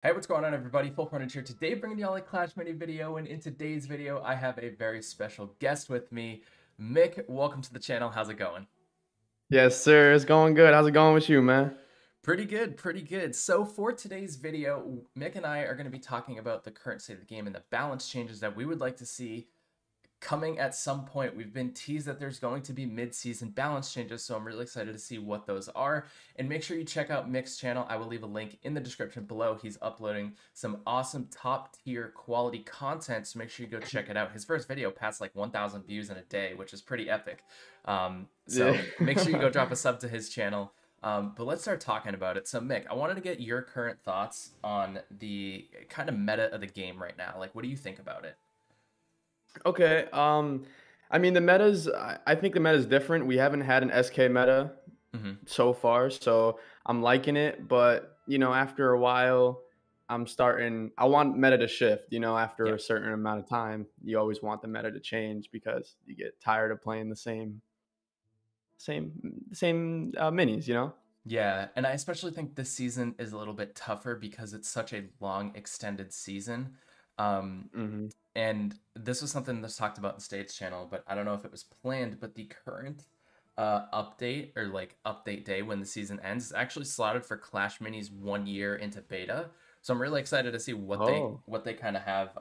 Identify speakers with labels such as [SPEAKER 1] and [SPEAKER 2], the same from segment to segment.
[SPEAKER 1] Hey, what's going on, everybody? FullFrontage here today, bringing y'all a Clash Mini video, and in today's video, I have a very special guest with me, Mick. Welcome to the channel. How's it going?
[SPEAKER 2] Yes, sir. It's going good. How's it going with you, man?
[SPEAKER 1] Pretty good, pretty good. So for today's video, Mick and I are going to be talking about the current state of the game and the balance changes that we would like to see coming at some point. We've been teased that there's going to be mid-season balance changes, so I'm really excited to see what those are. And make sure you check out Mick's channel. I will leave a link in the description below. He's uploading some awesome top-tier quality content, so make sure you go check it out. His first video passed like 1,000 views in a day, which is pretty epic.
[SPEAKER 2] Yeah.
[SPEAKER 1] So make sure you go drop a sub to his channel. But let's start talking about it. So Mick, I wanted to get your current thoughts on the kind of meta of the game right now. Like, what do you think about it?
[SPEAKER 2] Okay. I mean the meta's I think the meta's different. We haven't had an SK meta
[SPEAKER 1] Hmm.
[SPEAKER 2] so far, so I'm liking it, but after a while, I want meta to shift, after
[SPEAKER 1] Yeah.
[SPEAKER 2] a certain amount of time. You always want the meta to change because you get tired of playing the same minis.
[SPEAKER 1] Yeah, and I especially think this season is a little bit tougher because it's such a long, extended season. Um,
[SPEAKER 2] Mhm.
[SPEAKER 1] and this was something that's talked about in State's channel, but I don't know if it was planned. But the current update or like update day when the season ends is actually slotted for Clash Minis 1 year into beta. So I'm really excited to see
[SPEAKER 2] Oh.
[SPEAKER 1] what they kind of have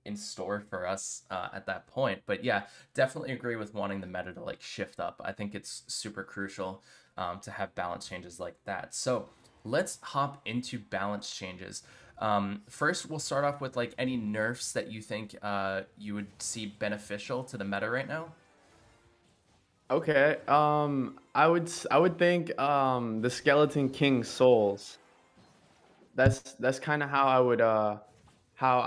[SPEAKER 1] in store for us at that point. But yeah, definitely agree with wanting the meta to like shift up. I think it's super crucial to have balance changes like that. So let's hop into balance changes. First, we'll start off with like any nerfs that you think you would see beneficial to the meta right now.
[SPEAKER 2] Okay. I would think the Skeleton King souls. That's kind of how I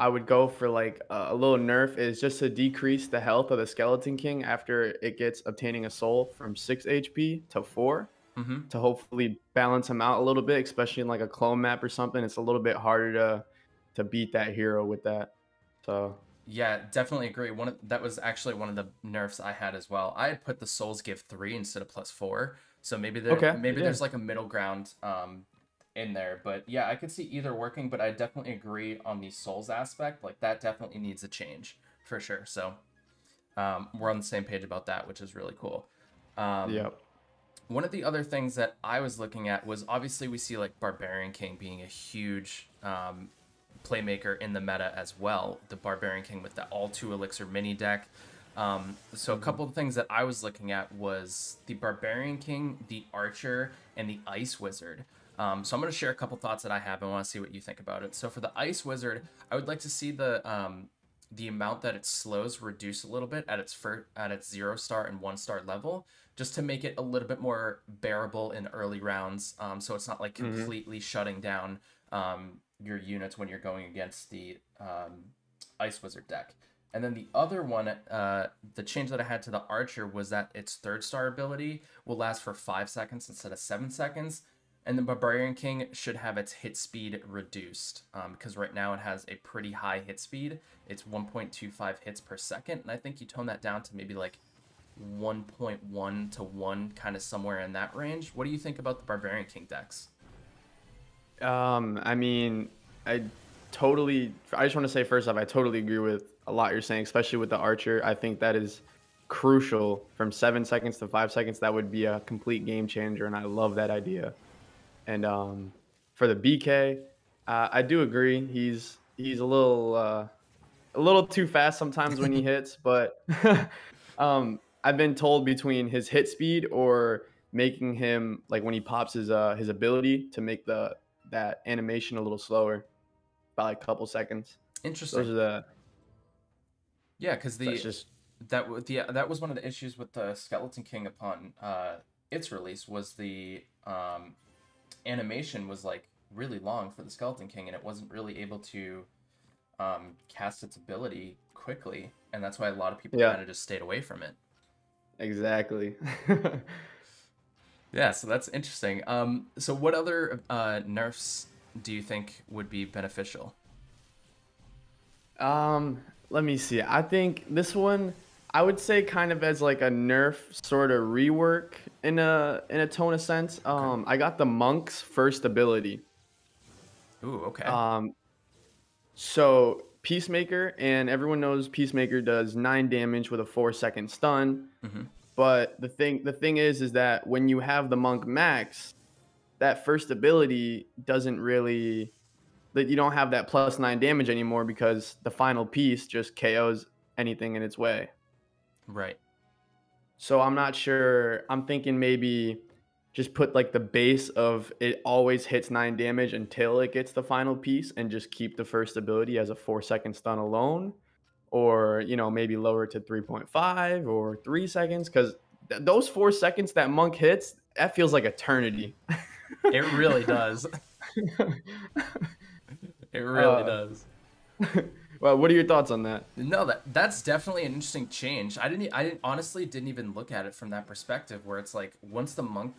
[SPEAKER 2] would go for like a little nerf is just to decrease the health of the Skeleton King after it gets obtaining a soul from 6 HP to 4
[SPEAKER 1] Hmm.
[SPEAKER 2] to hopefully balance him out a little bit, especially in like a clone map or something. It's a little bit harder to beat that hero with that. So,
[SPEAKER 1] Yeah, definitely agree. That was actually one of the nerfs I had as well. I had put the Souls give 3 instead of +4, so
[SPEAKER 2] okay.
[SPEAKER 1] maybe
[SPEAKER 2] Yeah.
[SPEAKER 1] there's like a middle ground in there. But yeah, I could see either working, but I definitely agree on the Souls aspect. Like that definitely needs a change for sure. So we're on the same page about that, which is really cool. Um,
[SPEAKER 2] Yep.
[SPEAKER 1] One of the other things that I was looking at was obviously we see like Barbarian King being a huge playmaker in the meta as well. The Barbarian King with the all two elixir mini deck. So a
[SPEAKER 2] Mhm.
[SPEAKER 1] couple of things that I was looking at was the Barbarian King, the Archer, and the Ice Wizard. So I'm going to share a couple thoughts that I have and want to see what you think about it. So for the Ice Wizard, I would like to see the amount that it slows reduce a little bit at its 0 star and 1 star level, just to make it a little bit more bearable in early rounds. So it's not like
[SPEAKER 2] Mhm.
[SPEAKER 1] completely shutting down your units when you're going against the Ice Wizard deck. And then the other one, the change that I had to the Archer was that its 3rd star ability will last for 5 seconds instead of 7 seconds. And the Barbarian King should have its hit speed reduced because right now it has a pretty high hit speed. It's 1.25 hits per second. And I think you tone that down to maybe like 1.1 to 1, kind of somewhere in that range. What do you think about the Barbarian King decks?
[SPEAKER 2] I mean, I I just want to say first off, I totally agree with a lot you're saying, especially with the Archer. I think that is crucial from 7 seconds to 5 seconds. That would be a complete game changer, and I love that idea. And for the BK, I do agree. He's a little too fast sometimes when he hits, but I've been told between his hit speed or making him like when he pops his ability to make the that animation a little slower by like a couple seconds. Those
[SPEAKER 1] Interesting.
[SPEAKER 2] are the
[SPEAKER 1] Yeah, because
[SPEAKER 2] that's just
[SPEAKER 1] that was one of the issues with the Skeleton King upon its release was the animation was like really long for the Skeleton King, and it wasn't really able to cast its ability quickly, and that's why a lot of people
[SPEAKER 2] yeah,
[SPEAKER 1] kind of just stayed away from it.
[SPEAKER 2] exactly.
[SPEAKER 1] Yeah, so that's interesting. So what other nerfs do you think would be beneficial?
[SPEAKER 2] Let me see. I think this one I would say kind of as like a nerf sort of rework in a tone of sense.
[SPEAKER 1] Okay.
[SPEAKER 2] I got the monk's first ability.
[SPEAKER 1] Ooh, okay.
[SPEAKER 2] Um, so Peacemaker, and everyone knows Peacemaker does 9 damage with a 4-second stun.
[SPEAKER 1] Hmm.
[SPEAKER 2] But the thing is that when you have the monk max, that first ability doesn't really, that you don't have that +9 damage anymore because the final piece just KOs anything in its way.
[SPEAKER 1] Right.
[SPEAKER 2] So I'm not sure. I'm thinking maybe just put like the base of it always hits 9 damage until it gets the final piece and just keep the first ability as a 4-second stun alone. Or, maybe lower it to 3.5 or 3 seconds. Because those 4 seconds that monk hits, that feels like eternity.
[SPEAKER 1] It really does. It really
[SPEAKER 2] uh,
[SPEAKER 1] does.
[SPEAKER 2] well, what are your thoughts on that?
[SPEAKER 1] No, that's definitely an interesting change. I didn't honestly didn't even look at it from that perspective where it's like once the monk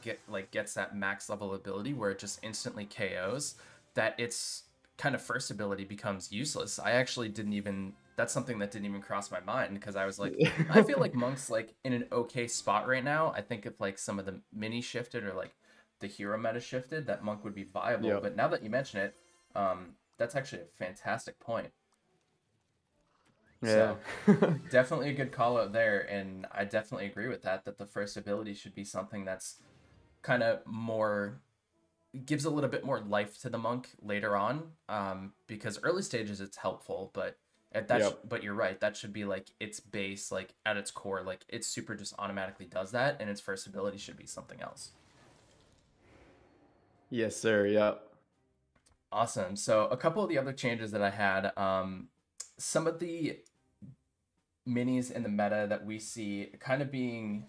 [SPEAKER 1] gets that max level ability where it just instantly KOs, that its kind of first ability becomes useless. I actually didn't even that's something that didn't even cross my mind because I was like, I feel like monk's like in an okay spot right now. I think if like some of the mini shifted or like the hero meta shifted, that monk would be viable.
[SPEAKER 2] Yep.
[SPEAKER 1] But now that you mention it, that's actually a fantastic point.
[SPEAKER 2] Yeah.
[SPEAKER 1] So definitely a good call out there, and I definitely agree with that. That the first ability should be something that's kind of more gives a little bit more life to the monk later on. Because early stages it's helpful, but
[SPEAKER 2] Yep.
[SPEAKER 1] but you're right. That should be like its base, like at its core, like its super just automatically does that, and its first ability should be something else.
[SPEAKER 2] Yes, sir. Yep.
[SPEAKER 1] Awesome. So a couple of the other changes that I had, some of the minis in the meta that we see kind of being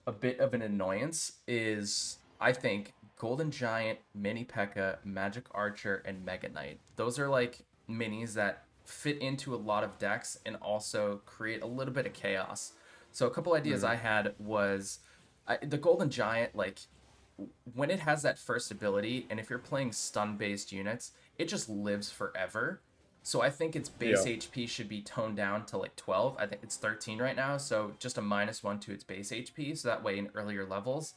[SPEAKER 1] a bit of an annoyance is I think Golden Giant, Mini Pekka, Magic Archer, and Mega Knight. Those are like minis that fit into a lot of decks and also create a little bit of chaos. So a couple ideas
[SPEAKER 2] Mm.
[SPEAKER 1] I had was the Golden Giant, like when it has that first ability, and if you're playing stun based units, it just lives forever. So I think its base
[SPEAKER 2] Yeah.
[SPEAKER 1] HP should be toned down to like 12. I think it's 13 right now, so just a -1 to its base HP. So that way, in earlier levels,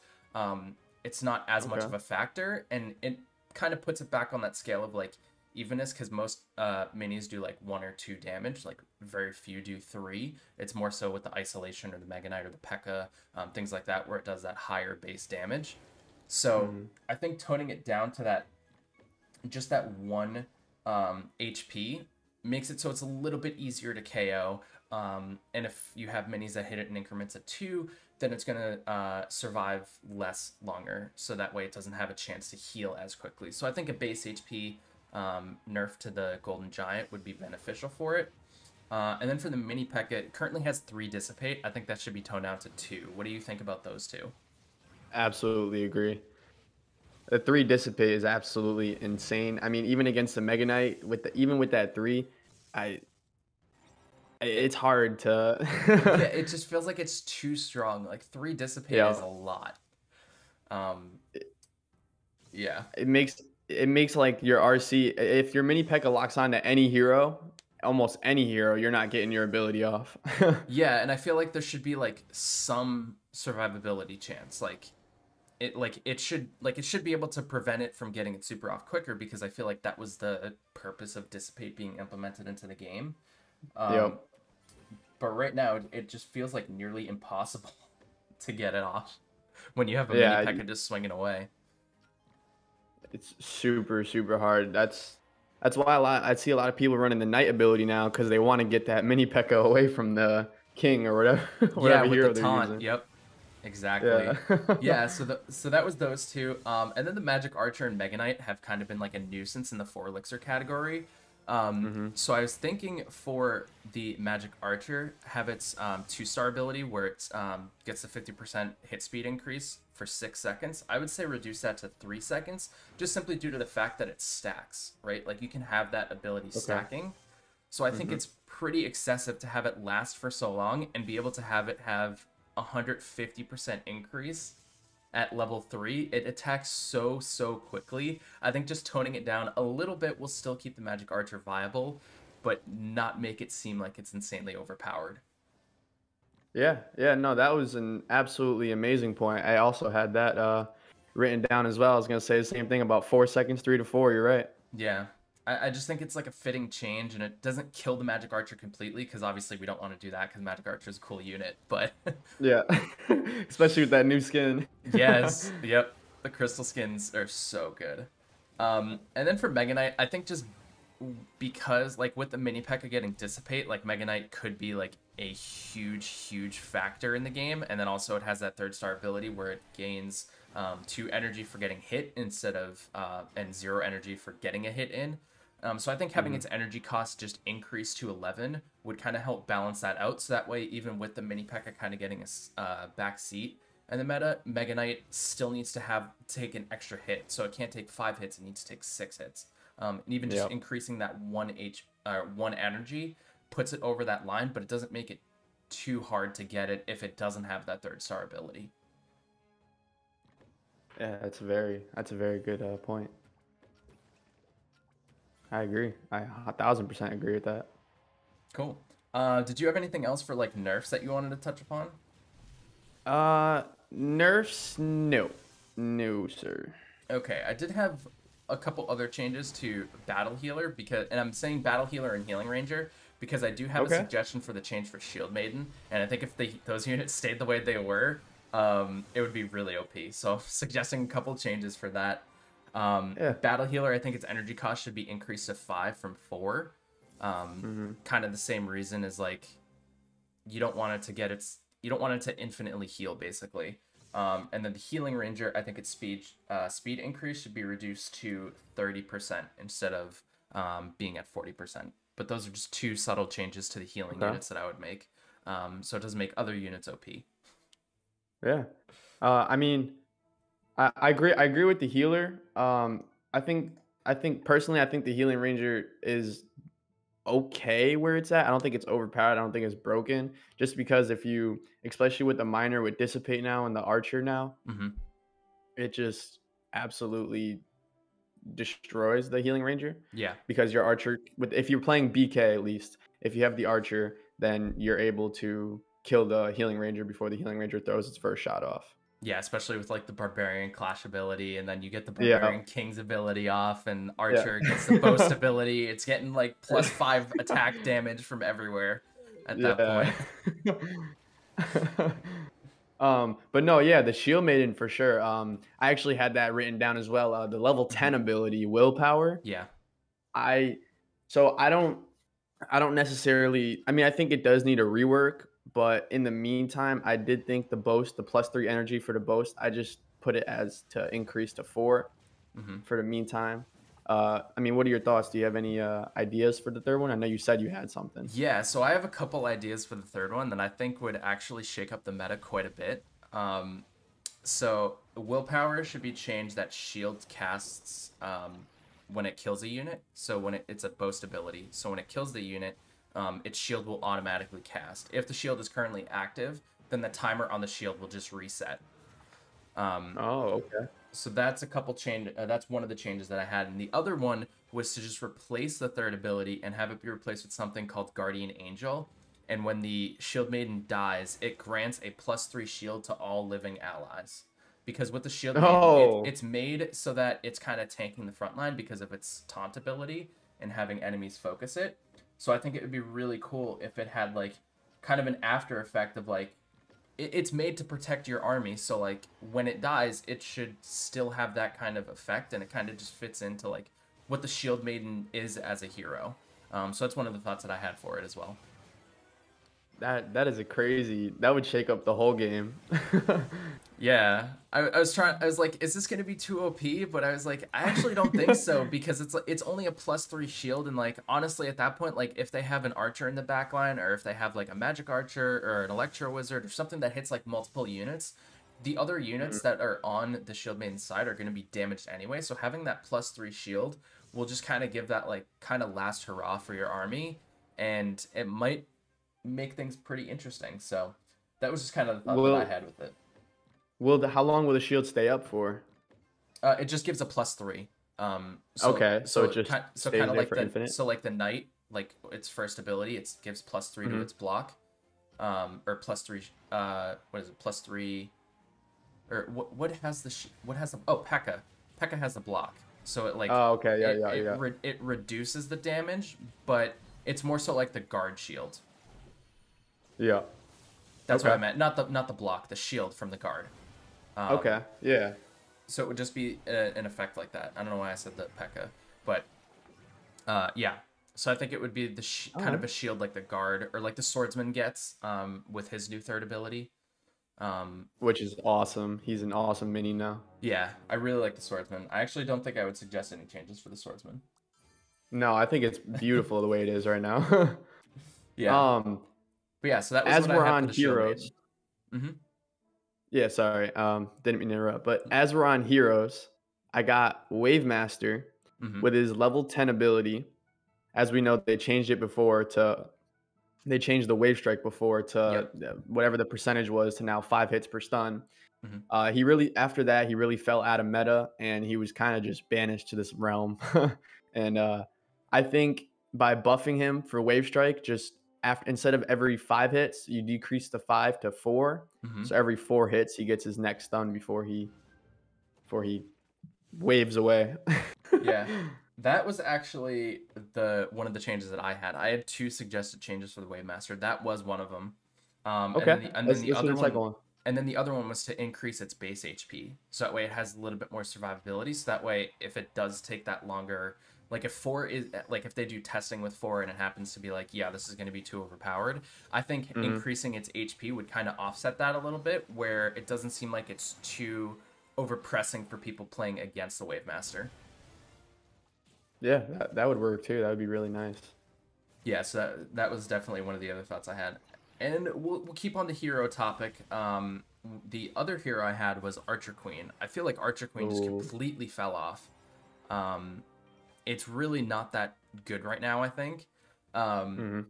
[SPEAKER 1] it's not as much
[SPEAKER 2] Okay.
[SPEAKER 1] of a factor, and it kind of puts it back on that scale of like evenness because most minis do like 1 or 2 damage, like very few do 3. It's more so with the isolation or the Mega Knight or the Pekka, things like that, where it does that higher base damage. So
[SPEAKER 2] Mm.
[SPEAKER 1] I think toning it down to that just that 1 HP makes it so it's a little bit easier to KO. And if you have minis that hit it in increments of 2, then it's going to survive less longer. So that way it doesn't have a chance to heal as quickly. So I think a base HP nerf to the Golden Giant would be beneficial for it. And then for the mini Pekka, it currently has 3 Dissipate. I think that should be toned down to 2. What do you think about those two?
[SPEAKER 2] Absolutely agree. The 3 dissipate is absolutely insane. I mean, even against the Mega Knight, even with that 3, I
[SPEAKER 1] It,
[SPEAKER 2] it's hard
[SPEAKER 1] yeah,
[SPEAKER 2] to.
[SPEAKER 1] it just feels like it's too strong. Like 3 Dissipate is
[SPEAKER 2] Yeah,
[SPEAKER 1] a lot. Um, yeah.
[SPEAKER 2] it makes it makes like your RC, if your mini P.E.K.K.A locks on to any hero, almost any hero, you're not getting your ability off.
[SPEAKER 1] Yeah, and I feel like there should be like some survivability chance. Like it should be able to prevent it from getting it super off quicker because I feel like that was the purpose of Dissipate being implemented into the game. Um,
[SPEAKER 2] Yep.
[SPEAKER 1] but right now it just feels like nearly impossible to get it off when you have a mini
[SPEAKER 2] Yeah,
[SPEAKER 1] Pekka just swinging away.
[SPEAKER 2] it's super super hard. That's why I see a lot of people running the knight ability now because they want to get that mini P.E.K.K.A away from the king or whatever
[SPEAKER 1] Yeah,
[SPEAKER 2] whatever
[SPEAKER 1] with the
[SPEAKER 2] hero they're
[SPEAKER 1] taunt.
[SPEAKER 2] using.
[SPEAKER 1] Yep. Exactly.
[SPEAKER 2] Yeah.
[SPEAKER 1] Yeah, so that was those two. And then the Magic Archer and Mega Knight have kind of been like a nuisance in the 4 elixir category.
[SPEAKER 2] Hmm.
[SPEAKER 1] So I was thinking for the Magic Archer, have its 2-star ability where it gets a 50% hit speed increase for 6 seconds. I would say reduce that to 3 seconds, just simply due to the fact that it stacks, right? Like you can have that ability
[SPEAKER 2] Okay.
[SPEAKER 1] stacking. So I think
[SPEAKER 2] Hmm.
[SPEAKER 1] it's pretty excessive to have it last for so long and be able to have it have 150% increase at level 3. It attacks so quickly. I think just toning it down a little bit will still keep the Magic Archer viable, but not make it seem like it's insanely overpowered.
[SPEAKER 2] Yeah, yeah, no, that was an absolutely amazing point. I also had that written down as well. I was gonna say the same thing about 4 seconds, 3 to 4. You're right.
[SPEAKER 1] Yeah. I just think it's like a fitting change, and it doesn't kill the Magic Archer completely, because obviously we don't want to do that because Magic Archer is a cool unit. But
[SPEAKER 2] Yeah, especially with that new skin.
[SPEAKER 1] yes, yep, the crystal skins are so good. And then for Mega Knight, I think just because like with the mini Pekka getting dissipate, like Mega Knight could be like a huge factor in the game, and then also it has that 3rd star ability where it gains 2 energy for getting hit instead of and 0 energy for getting a hit in. So I think having its energy cost just increase to 11 would kind of help balance that out. So that way, even with the mini Pekka kind of getting a back seat and the meta, Mega Knight still needs to take an extra hit. So it can't take 5 hits; it needs to take 6 hits. And even just increasing that 1 energy puts it over that line, but it doesn't make it too hard to get it if it doesn't have that 3rd star ability.
[SPEAKER 2] Yeah, that's a very good point. I agree. I 1000% agree with that.
[SPEAKER 1] Cool. Did you have anything else for like nerfs that you wanted to touch upon?
[SPEAKER 2] Nerfs, no, no, sir.
[SPEAKER 1] Okay, I did have a couple other changes to Battle Healer and I'm saying Battle Healer and Healing Ranger because I do have a suggestion for the change for Shield Maiden, and I think if those units stayed the way they were, it would be really OP. So I'm suggesting a couple changes for that. Battle Healer, I think its energy cost should be increased to 5 from 4. Kind of the same reason as like you don't want it to infinitely heal basically. And then the Healing Ranger, I think its speed increase should be reduced to 30% instead of being at 40%. But those are just 2 subtle changes to the healing units that I would make. So it doesn't make other units OP.
[SPEAKER 2] Yeah. I mean, I agree. I agree with the healer. I think personally, I think the Healing Ranger is okay where it's at. I don't think it's overpowered. I don't think it's broken. Just because especially with the Miner with Dissipate now and the Archer now, it just absolutely destroys the Healing Ranger.
[SPEAKER 1] Yeah.
[SPEAKER 2] Because your Archer, if you're playing BK at least, if you have the Archer, then you're able to kill the Healing Ranger before the Healing Ranger throws its first shot off.
[SPEAKER 1] Yeah, especially with like the Barbarian Clash ability, and then you get the Barbarian King's ability off, and Archer gets the Boast ability. It's getting like +5 attack damage from everywhere at that
[SPEAKER 2] point. But no, yeah, the Shield Maiden for sure. I actually had that written down as well. The level 10 ability, Willpower.
[SPEAKER 1] Yeah.
[SPEAKER 2] I don't necessarily. I mean, I think it does need a rework. But in the meantime, I did think the Boast, the +3 energy for the Boast, I just put it as to increase to 4 for the meantime. I mean, what are your thoughts? Do you have any ideas for the third one? I know you said you had something.
[SPEAKER 1] Yeah, so I have a couple ideas for the third one that I think would actually shake up the meta quite a bit. So Willpower should be changed that shield casts when it kills a unit. So when it's a Boast ability. So when it kills the unit, its shield will automatically cast. If the shield is currently active, then the timer on the shield will just reset.
[SPEAKER 2] Okay.
[SPEAKER 1] So that's that's one of the changes that I had, and the other one was to just replace the third ability and have it be replaced with something called Guardian Angel. And when the Shield Maiden dies, it grants a +3 shield to all living allies. Because with the Shield Maiden, it's made so that it's kind of tanking the front line because of its taunt ability and having enemies focus it. So I think it would be really cool if it had like kind of an after effect of like it's made to protect your army. So like when it dies, it should still have that kind of effect, and it kind of just fits into like what the Shield Maiden is as a hero. So that's one of the thoughts that I had for it as well.
[SPEAKER 2] That is that would shake up the whole game.
[SPEAKER 1] Yeah, I was like, is this gonna be too OP? But I was like, I actually don't think so, because it's only a +3 shield, and like honestly at that point, like if they have an archer in the backline, or if they have like a magic archer or an electro wizard or something that hits like multiple units, the other units that are on the Shield Maiden's side are gonna be damaged anyway. So having that +3 shield will just kind of give that like kind of last hurrah for your army, and it might make things pretty interesting. So that was just kind of the thought that I had with it.
[SPEAKER 2] How long will the shield stay up for?
[SPEAKER 1] It just gives a +3. So it just so kind of like infinite. So like the knight, like its first ability, it gives +3 to its block, or +3. What is it? +3, or what has the Pekka? Pekka has the block. So it like
[SPEAKER 2] Oh, okay. Yeah, yeah, yeah.
[SPEAKER 1] it reduces the damage, but it's more so like the guard shield.
[SPEAKER 2] Yeah.
[SPEAKER 1] That's what I
[SPEAKER 2] Okay.
[SPEAKER 1] meant. Not the block, the shield from the guard.
[SPEAKER 2] Okay. Yeah.
[SPEAKER 1] So it would just be an effect like that. I don't know why I said the Pekka, but yeah. So I think it would be the
[SPEAKER 2] All
[SPEAKER 1] kind
[SPEAKER 2] right.
[SPEAKER 1] of a shield like the guard or like the swordsman gets with his new third ability. Um,
[SPEAKER 2] Which is awesome. He's an awesome mini now.
[SPEAKER 1] yeah, I really like the swordsman. I actually don't think I would suggest any changes for the swordsman.
[SPEAKER 2] No, I think it's beautiful the way it is right now.
[SPEAKER 1] Yeah,
[SPEAKER 2] um,
[SPEAKER 1] but yeah, so that was
[SPEAKER 2] as
[SPEAKER 1] what I
[SPEAKER 2] we're
[SPEAKER 1] had for
[SPEAKER 2] on
[SPEAKER 1] the shield maiden.
[SPEAKER 2] heroes,
[SPEAKER 1] Mm-hmm.
[SPEAKER 2] yeah, sorry, didn't mean to interrupt. But as we're on heroes, I got Wave Master
[SPEAKER 1] Mm-hmm.
[SPEAKER 2] with his level 10 ability. As we know, they changed it before to they changed the wave strike before to
[SPEAKER 1] Yep.
[SPEAKER 2] whatever the percentage was to now 5 hits per stun.
[SPEAKER 1] Mm-hmm.
[SPEAKER 2] He really after that he really fell out of meta and he was kind of just banished to this realm. And I think by buffing him for wave strike, just after instead of every 5 hits, you decrease the 5 to 4.
[SPEAKER 1] Mm-hmm.
[SPEAKER 2] So every 4 hits, he gets his next stun before he waves away.
[SPEAKER 1] Yeah, that was actually the one of the changes that I had. I had two suggested changes for the Wave Master. That was one of them.
[SPEAKER 2] Okay,
[SPEAKER 1] And then
[SPEAKER 2] let's
[SPEAKER 1] the
[SPEAKER 2] hear
[SPEAKER 1] other
[SPEAKER 2] the second
[SPEAKER 1] one,
[SPEAKER 2] one.
[SPEAKER 1] and then the other one was to increase its base HP. So that way it has a little bit more survivability. So that way, if it does take that longer, like if four is like if they do testing with four and it happens to be like, yeah, this is going to be too overpowered. I think
[SPEAKER 2] Hmm.
[SPEAKER 1] increasing its HP would kind of offset that a little bit, where it doesn't seem like it's too overpressing for people playing against the Wave Master.
[SPEAKER 2] Yeah, that would work too. That would be really nice.
[SPEAKER 1] Yeah, so that was definitely one of the other thoughts I had. And we'll keep on the hero topic. The other hero I had was Archer Queen. I feel like Archer Queen just
[SPEAKER 2] Oh,
[SPEAKER 1] completely fell off. Um, it's really not that good right now, I think. Um,
[SPEAKER 2] hmm.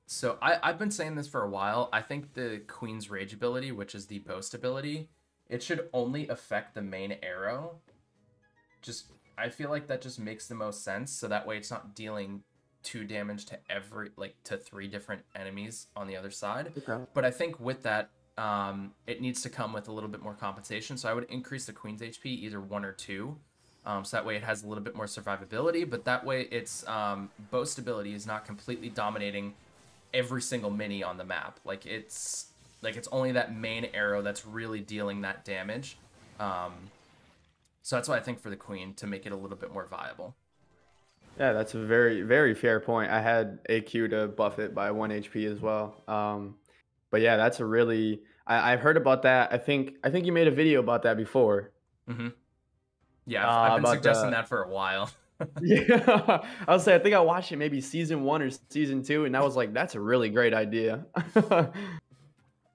[SPEAKER 1] so I've been saying this for a while. I think the Queen's Rage ability, which is the boast ability, it should only affect the main arrow. Just I feel like that just makes the most sense. So that way it's not dealing two damage to every like to three different enemies on the other side.
[SPEAKER 2] Okay.
[SPEAKER 1] But I think with that, it needs to come with a little bit more compensation. So I would increase the Queen's HP either one or two. So that way it has a little bit more survivability, but that way its boast ability is not completely dominating every single mini on the map. Like it's only that main arrow that's really dealing that damage. Um, so that's why I think for the Queen to make it a little bit more viable.
[SPEAKER 2] Yeah, that's a very, very fair point. I had AQ to buff it by 1 HP as well. But yeah, that's a really I've heard about that. I think you made a video about that before.
[SPEAKER 1] Hmm. Yeah, I've been
[SPEAKER 2] About
[SPEAKER 1] suggesting
[SPEAKER 2] the
[SPEAKER 1] that for a while.
[SPEAKER 2] yeah, I'll say I think I watched it maybe season 1 or season 2, and I was like, that's a really great idea.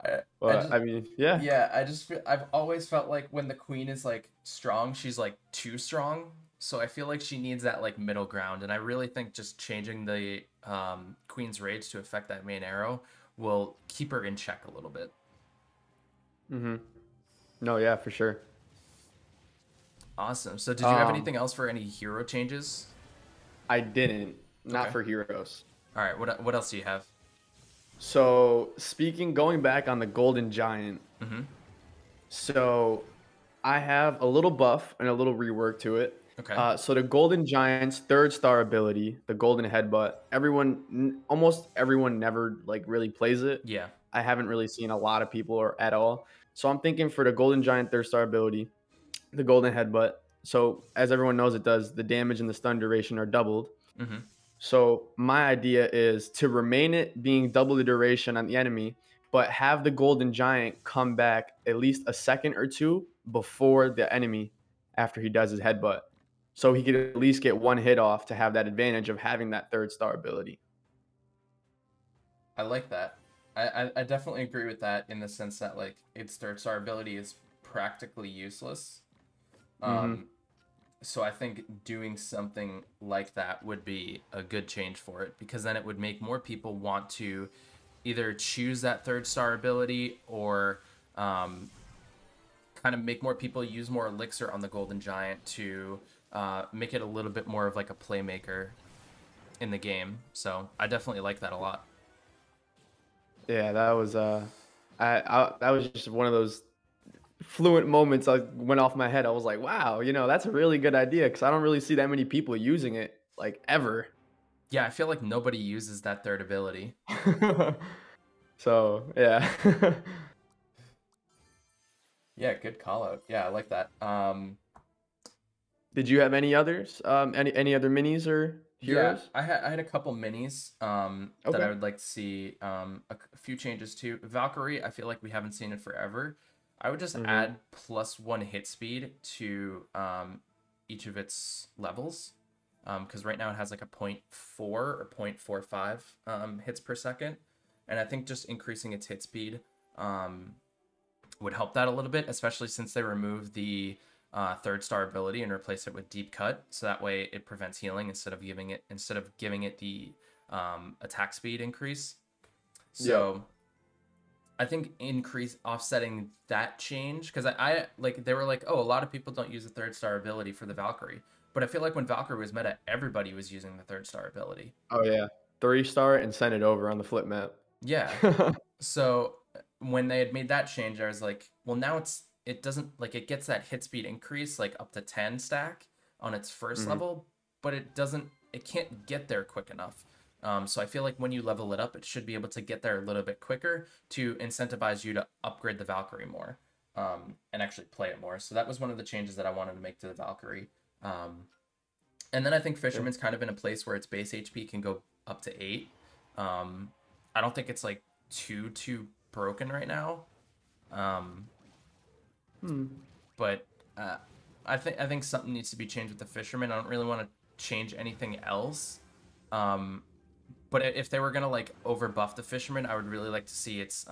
[SPEAKER 1] I
[SPEAKER 2] But
[SPEAKER 1] just
[SPEAKER 2] I mean, yeah,
[SPEAKER 1] Yeah, I've always felt like when the queen is like strong, she's like too strong. So I feel like she needs that like middle ground, and I really think just changing the queen's rage to affect that main arrow will keep her in check a little bit.
[SPEAKER 2] hmm, no, yeah, for sure.
[SPEAKER 1] Awesome. So did you have
[SPEAKER 2] Um,
[SPEAKER 1] anything else for any hero changes?
[SPEAKER 2] I didn't, not
[SPEAKER 1] Okay.
[SPEAKER 2] for heroes.
[SPEAKER 1] All right. What else do you have?
[SPEAKER 2] So going back on the Golden Giant.
[SPEAKER 1] Mm-hmm.
[SPEAKER 2] So I have a little buff and a little rework to it.
[SPEAKER 1] Okay.
[SPEAKER 2] So the Golden Giant's third star ability, the Golden Headbutt, almost everyone never like really plays it.
[SPEAKER 1] Yeah.
[SPEAKER 2] I haven't really seen a lot of people or at all. So I'm thinking for the Golden Giant third star ability, the Golden Headbutt. So as everyone knows, it does the damage and the stun duration are doubled.
[SPEAKER 1] Mm-hmm.
[SPEAKER 2] So my idea is to remain it being double the duration on the enemy, but have the Golden Giant come back at least a second or two before the enemy after he does his headbutt. So he could at least get one hit off to have that advantage of having that third star ability.
[SPEAKER 1] I like that. I definitely agree with that in the sense that like its third star ability is practically useless.
[SPEAKER 2] Hmm.
[SPEAKER 1] Um, so I think doing something like that would be a good change for it because then it would make more people want to either choose that third star ability or um, kind of make more people use more elixir on the Golden Giant to make it a little bit more of like a playmaker in the game. So I definitely like that a lot.
[SPEAKER 2] Yeah, that was that was just one of those fluent moments went off my head. I was like, wow, that's a really good idea because I don't really see that many people using it like ever.
[SPEAKER 1] Yeah, I feel like nobody uses that third ability.
[SPEAKER 2] So yeah.
[SPEAKER 1] Yeah, good call out. Yeah, I like that.
[SPEAKER 2] Did you have any others? Any other minis or
[SPEAKER 1] Yeah,
[SPEAKER 2] heroes?
[SPEAKER 1] I had a couple minis that I
[SPEAKER 2] Okay.
[SPEAKER 1] would like to see a few changes to. Valkyrie, I feel like we haven't seen it forever. I would just
[SPEAKER 2] Mm-hmm.
[SPEAKER 1] add +1 hit speed to each of its levels. Because right now it has like a point 0.4 or 0.45 hits per second. And I think just increasing its hit speed um, would help that a little bit, especially since they removed the third star ability and replace it with deep cut. So that way it prevents healing instead of giving it the attack speed increase.
[SPEAKER 2] Yep.
[SPEAKER 1] So I think increase offsetting that change because I like they were like, oh, a lot of people don't use the third star ability for the Valkyrie, but I feel like when Valkyrie was meta, everybody was using the third star ability.
[SPEAKER 2] Oh yeah. 3-star and send it over on the flip map.
[SPEAKER 1] Yeah. So when they had made that change, I was like, well, now it doesn't like it gets that hit speed increase like up to 10 stack on its first
[SPEAKER 2] Hmm.
[SPEAKER 1] level, but it can't get there quick enough. So I feel like when you level it up, it should be able to get there a little bit quicker to incentivize you to upgrade the Valkyrie more, and actually play it more. So that was one of the changes that I wanted to make to the Valkyrie. Um, and then I think
[SPEAKER 2] Yeah.
[SPEAKER 1] Fisherman's kind of in a place where its base HP can go up to 8. Um, I don't think it's like too broken right now. Um,
[SPEAKER 2] Hmm.
[SPEAKER 1] but I think something needs to be changed with the Fisherman. I don't really want to change anything else. Um, but if they were gonna like over buff the Fisherman, I would really like to see its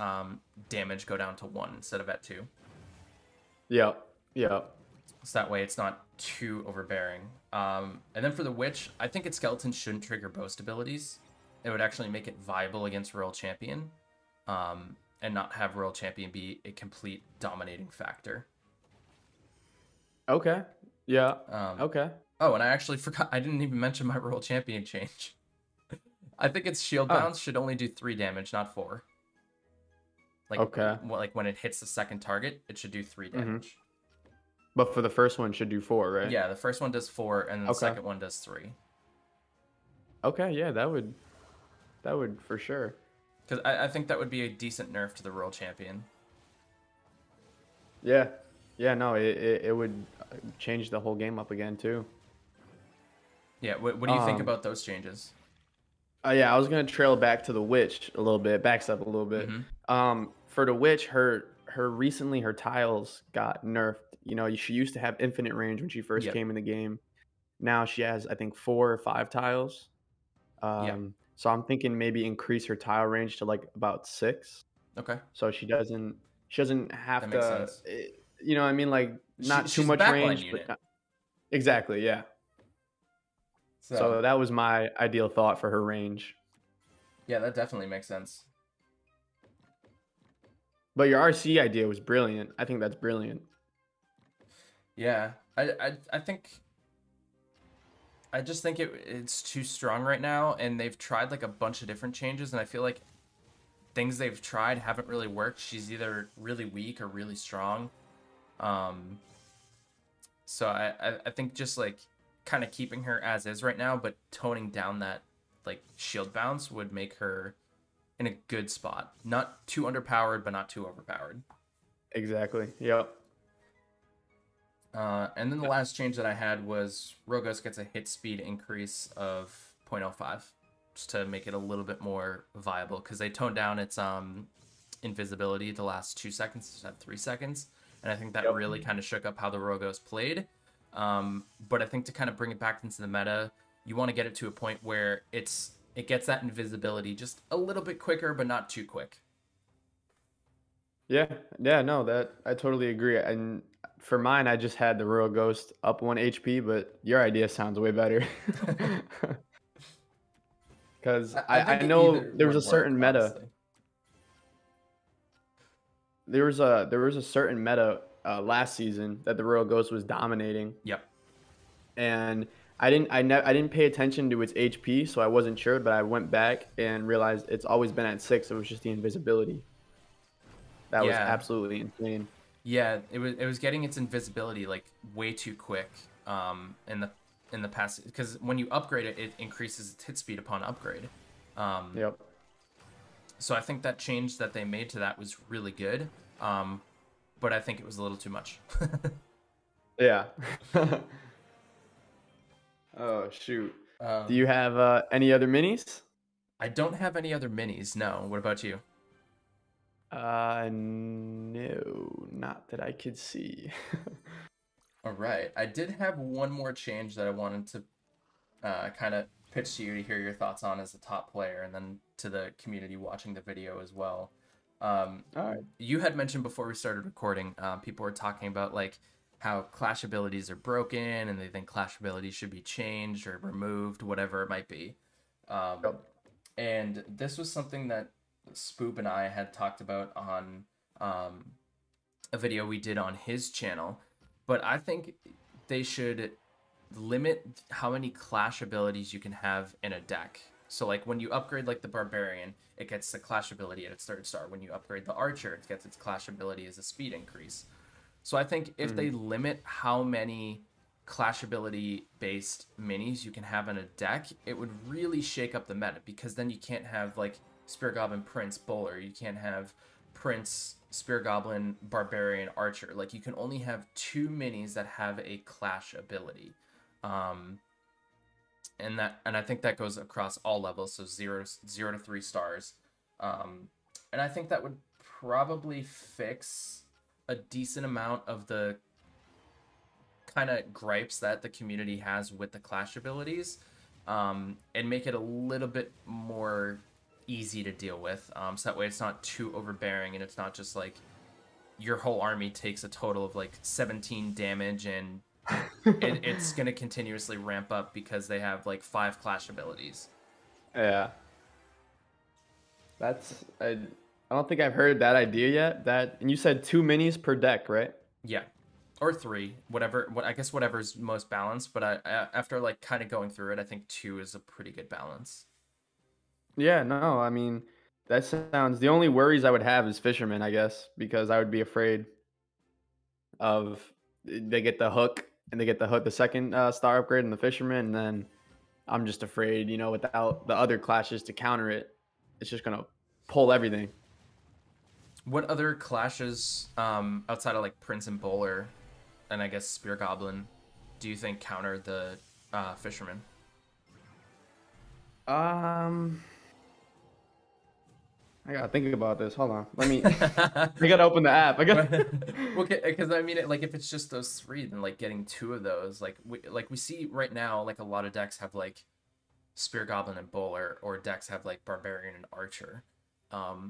[SPEAKER 1] damage go down to 1 instead of at 2.
[SPEAKER 2] Yep. Yep.
[SPEAKER 1] So that way it's not too overbearing. And then for the Witch, I think its skeleton shouldn't trigger boast abilities. It would actually make it viable against Royal Champion, and not have Royal Champion be a complete dominating factor.
[SPEAKER 2] Okay. Yeah.
[SPEAKER 1] Um,
[SPEAKER 2] Okay.
[SPEAKER 1] oh, and I actually forgot, I didn't even mention my Royal Champion change. I think its shield
[SPEAKER 2] Ah.
[SPEAKER 1] bounce should only do 3 damage, not 4. Like,
[SPEAKER 2] Okay.
[SPEAKER 1] like when it hits the second target, it should do 3
[SPEAKER 2] Hmm.
[SPEAKER 1] damage.
[SPEAKER 2] But for the first one, should do 4, right?
[SPEAKER 1] Yeah, the first one does 4, and then the
[SPEAKER 2] Okay.
[SPEAKER 1] second one does 3.
[SPEAKER 2] Okay. Yeah. That would for sure.
[SPEAKER 1] Because I think that would be a decent nerf to the Royal Champion.
[SPEAKER 2] Yeah. Yeah. No. It would change the whole game up again too.
[SPEAKER 1] Yeah, what do you think
[SPEAKER 2] Um.
[SPEAKER 1] about those changes?
[SPEAKER 2] Yeah. I was gonna trail back to the witch a little bit. Backs up a little bit.
[SPEAKER 1] Mm-hmm.
[SPEAKER 2] For the witch, her recently her tiles got nerfed. She used to have infinite range when she first
[SPEAKER 1] Yep.
[SPEAKER 2] came in the game. Now she has, I think, 4 or 5 tiles.
[SPEAKER 1] Yep.
[SPEAKER 2] So I'm thinking maybe increase her tile range to like about 6,
[SPEAKER 1] Okay.
[SPEAKER 2] so she doesn't
[SPEAKER 1] That
[SPEAKER 2] have
[SPEAKER 1] makes
[SPEAKER 2] to,
[SPEAKER 1] sense.
[SPEAKER 2] you know what I mean, like not too
[SPEAKER 1] She's a
[SPEAKER 2] much
[SPEAKER 1] backline
[SPEAKER 2] range, but
[SPEAKER 1] unit.
[SPEAKER 2] not, exactly, yeah.
[SPEAKER 1] So
[SPEAKER 2] So that was my ideal thought for her range.
[SPEAKER 1] yeah, that definitely makes sense.
[SPEAKER 2] But your RC idea was brilliant. I think that's brilliant.
[SPEAKER 1] Yeah. I just think it's too strong right now, and they've tried like a bunch of different changes, and I feel like things they've tried haven't really worked. She's either really weak or really strong. Um, so I think just like kind of keeping her as is right now, but toning down that like shield bounce would make her in a good spot. Not too underpowered, but not too overpowered.
[SPEAKER 2] Exactly. Yep.
[SPEAKER 1] And then the last change that I had was Rogos gets a hit speed increase of 0.05 just to make it a little bit more viable because they toned down its invisibility the last 2 seconds to 3 seconds, and I think that
[SPEAKER 2] Yep.
[SPEAKER 1] really kind of shook up how the Rogos played. But I think to kind of bring it back into the meta, you want to get it to a point where it gets that invisibility just a little bit quicker, but not too quick.
[SPEAKER 2] Yeah. Yeah. No, that I totally agree. And for mine, I just had the Royal Ghost up 1 HP, but your idea sounds way better. Because
[SPEAKER 1] I
[SPEAKER 2] I
[SPEAKER 1] think
[SPEAKER 2] know
[SPEAKER 1] either
[SPEAKER 2] there was
[SPEAKER 1] would
[SPEAKER 2] a
[SPEAKER 1] work,
[SPEAKER 2] certain meta.
[SPEAKER 1] honestly.
[SPEAKER 2] There was a certain meta last season that the Royal Ghost was dominating,
[SPEAKER 1] Yep.
[SPEAKER 2] and I didn't pay attention to its HP, so I wasn't sure. But I went back and realized it's always been at 6. It was just the invisibility that was
[SPEAKER 1] Yeah.
[SPEAKER 2] absolutely insane.
[SPEAKER 1] Yeah, it was getting its invisibility like way too quick. In the past, because when you upgrade it, it increases its hit speed upon upgrade. Um,
[SPEAKER 2] Yep.
[SPEAKER 1] so I think that change that they made to that was really good. Um, but I think it was a little too much.
[SPEAKER 2] Yeah. Oh shoot. Do
[SPEAKER 1] um,
[SPEAKER 2] you have any other minis?
[SPEAKER 1] I don't have any other minis. No. What about you?
[SPEAKER 2] No, not that I could see.
[SPEAKER 1] All right. I did have one more change that I wanted to kind of pitch to you to hear your thoughts on as a top player, and then to the community watching the video as well. Um,
[SPEAKER 2] All right.
[SPEAKER 1] you had mentioned before we started recording, people were talking about like how clash abilities are broken, and they think clash abilities should be changed or removed, whatever it might be. Um,
[SPEAKER 2] Yep.
[SPEAKER 1] and this was something that Spoop and I had talked about on um, a video we did on his channel. But I think they should limit how many clash abilities you can have in a deck. So like when you upgrade like the barbarian, it gets the clash ability at its third star. When you upgrade the archer, it gets its clash ability as a speed increase. So I think if they
[SPEAKER 2] Mhm.
[SPEAKER 1] limit how many clash ability based minis you can have in a deck, it would really shake up the meta, because then you can't have like Spear Goblin Prince Bowler, you can't have Prince Spear Goblin Barbarian Archer. Like you can only have two minis that have a clash ability. Um, and I think that goes across all levels, so zero to 3 stars. Um, and I think that would probably fix a decent amount of the kind of gripes that the community has with the clash abilities, and make it a little bit more easy to deal with. So that way it's not too overbearing, and it's not just like your whole army takes a total of like 17 damage, and it's going to continuously ramp up because they have like 5 clash abilities.
[SPEAKER 2] Yeah. That's I don't think I've heard that idea yet. That and you said two minis per deck, right?
[SPEAKER 1] Yeah. Or 3, whatever. What I guess whatever's most balanced. But after like kind of going through it, I think 2 is a pretty good balance.
[SPEAKER 2] Yeah, no, I mean that sounds the only worries I would have is fishermen, I guess, because I would be afraid of they get the hook and they get the hook the second star upgrade in the fisherman, and then I'm just afraid, without the other clashes to counter it, it's just gonna pull everything.
[SPEAKER 1] What other clashes, outside of like Prince and Bowler, and I guess Spear Goblin, do you think counter the Fisherman?
[SPEAKER 2] Um, I gotta think about this. Hold on, let me. I gotta open the app. I got.
[SPEAKER 1] Well, because I mean, like if it's just those 3, then like getting 2 of those, like we see right now, like a lot of decks have like Spear Goblin and Bowler, or decks have like Barbarian and Archer.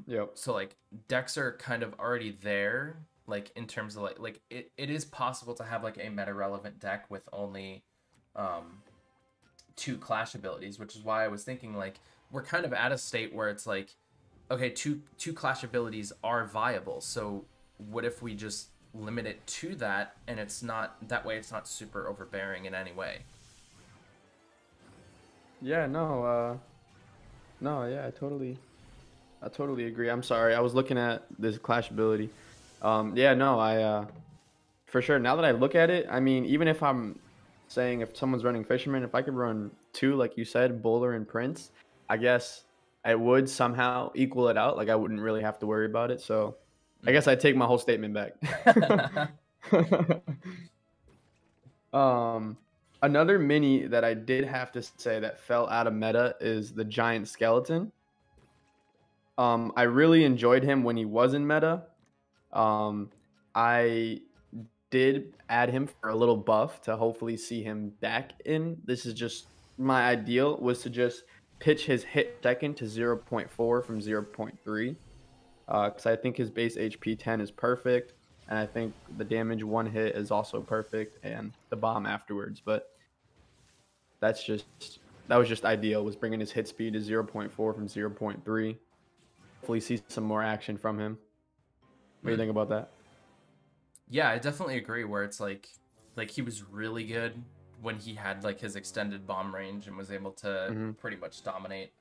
[SPEAKER 2] Yep.
[SPEAKER 1] So like decks are kind of already there, like in terms of like it is possible to have like a meta relevant deck with only um 2 clash abilities, which is why I was thinking like we're kind of at a state where it's like, okay, two clash abilities are viable. So what if we just limit it to that, and it's not that way, it's not super overbearing in any way.
[SPEAKER 2] Yeah. No. No. Yeah. I totally agree. I'm sorry. I was looking at this clash ability. Yeah. No. For sure. Now that I look at it, I mean, even if I'm saying if someone's running fisherman, if I could run two, like you said, bowler and prince, I guess I would somehow equal it out. Like I wouldn't really have to worry about it. So I guess I take my whole statement back. um, Another mini that I did have to say that fell out of meta is the giant skeleton. I really enjoyed him when he was in meta. Um, I did add him for a little buff to hopefully see him back in. This is just my ideal was to just pitch his hit second to zero point 0.4 from 0.3, because I think his base HP 10 is perfect, and I think the damage one hit is also perfect, and the bomb afterwards. But that's just that was just ideal, was bringing his hit speed to zero point 0.4 from 0.3. Hopefully see some more action from him. What do you
[SPEAKER 1] Hmm.
[SPEAKER 2] think about that?
[SPEAKER 1] Yeah, I definitely agree. Where it's like he was really good when he had like his extended bomb range and was able to
[SPEAKER 2] Hmm.
[SPEAKER 1] pretty much dominate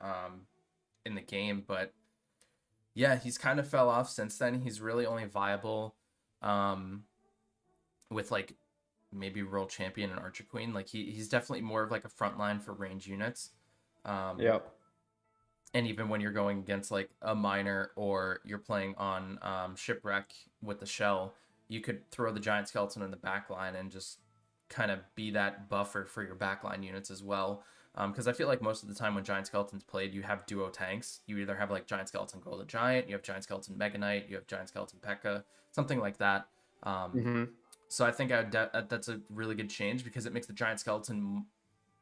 [SPEAKER 1] in the game. But yeah, he's kind of fell off since then. He's really only viable with like maybe World Champion and Archer Queen. Like he's definitely more of like a frontline for range units.
[SPEAKER 2] Yep.
[SPEAKER 1] And even when you're going against like a miner or you're playing on shipwreck with the shell, you could throw the giant skeleton in the back line and just kind of be that buffer for your backline units as well. Because I feel like most of the time when giant skeletons played, you have duo tanks. You either have like giant skeleton golden giant, you have giant skeleton mega knight, you have giant skeleton Pekka, something like that.
[SPEAKER 2] Mm-hmm.
[SPEAKER 1] So I think that's a really good change because it makes the giant skeleton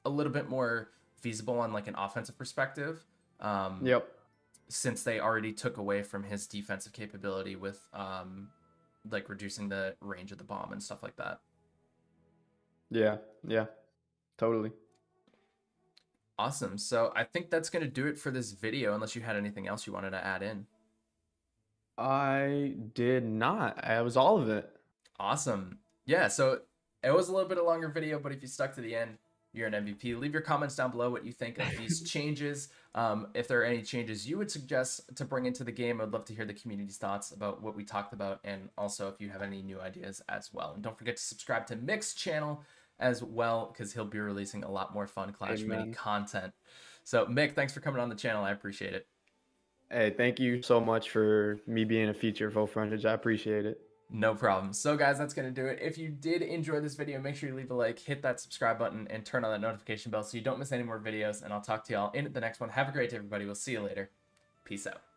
[SPEAKER 1] a little bit more feasible on like an offensive perspective.
[SPEAKER 2] Yep.
[SPEAKER 1] Since they already took away from his defensive capability with like reducing the range of the bomb and stuff like that.
[SPEAKER 2] Yeah. Yeah. Totally.
[SPEAKER 1] Awesome. So I think that's going to do it for this video, unless you had anything else you wanted to add in.
[SPEAKER 2] I did not. That was all of it.
[SPEAKER 1] Awesome. Yeah, so it was a little bit a longer video, but if you stuck to the end, you're an MVP. Leave your comments down below what you think of these changes. If there are any changes you would suggest to bring into the game, I'd love to hear the community's thoughts about what we talked about, and also if you have any new ideas as well. And don't forget to subscribe to Mick's channel as well, because he'll be releasing a lot more fun Clash Mini content. So Mick, thanks for coming on the channel. I appreciate it.
[SPEAKER 2] Hey, thank you so much for me being a feature of FullFrontage. I appreciate it.
[SPEAKER 1] No problem. So guys, that's going to do it. If you did enjoy this video, make sure you leave a like, hit that subscribe button, and turn on that notification bell so you don't miss any more videos. And I'll talk to y'all in the next one. Have a great day, everybody. We'll see you later. Peace out.